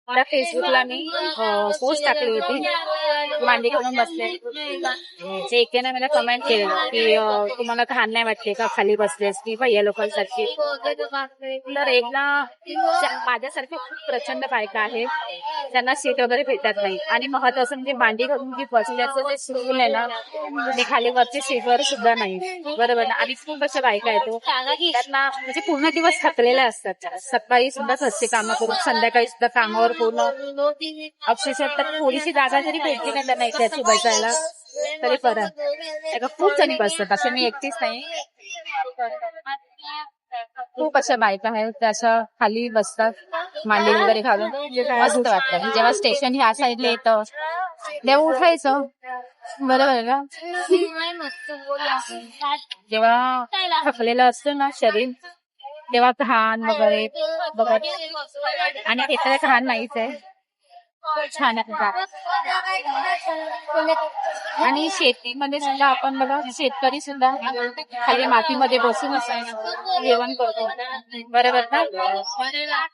त्या फेसबुकला मी पोस्ट टाकली होती, मांडी घालून बसले. जे एकेने मला कमेंट केलं की तुम्हाला घाण नाही वाटते का खाली बसलेस की भैया लोकांसारखी. तर एकदा माझ्यासारखे खूप प्रचंड बायका आहेत त्यांना सीट वगैरे भेटत नाही. आणि महत्वाचं म्हणजे मांडी घालून जी बसल्याचं जे स्कूल आहे ना, ते खाली वरची सीटवर सुद्धा नाही. बरोबर ना. आणि खूप अशा बायका येतो त्यांना म्हणजे पूर्ण दिवस थकलेल्या असतात, सकाळी सुद्धा घरचे कामं करून संध्याकाळी सुद्धा कामावर पूर्ण अक्षरशः. तर थोडीशी जागा जरी भेटली नाही त्यांना इथे बसायला तरी बरं. खूप जणी बसतात, असं मी एकटीच नाही. खूप अशा बायका आहेत त्या अशा खाली बसतात मांडी वगैरे घालून. मस्त वाटतं जेव्हा स्टेशन ह्या साईडला येतं तेव्हा उठायचं. बरोबर का. जेव्हा थकलेलं असतं ना शरीर तेव्हा घाण वगैरे बघत. आणि हे तर घाण नाहीच आहे, छान आहे. आणि शेतीमध्ये सुद्धा आपण बघा शेतकरी सुद्धा खाली मातीमध्ये बसून असं जेवण करतो. बरोबर ना.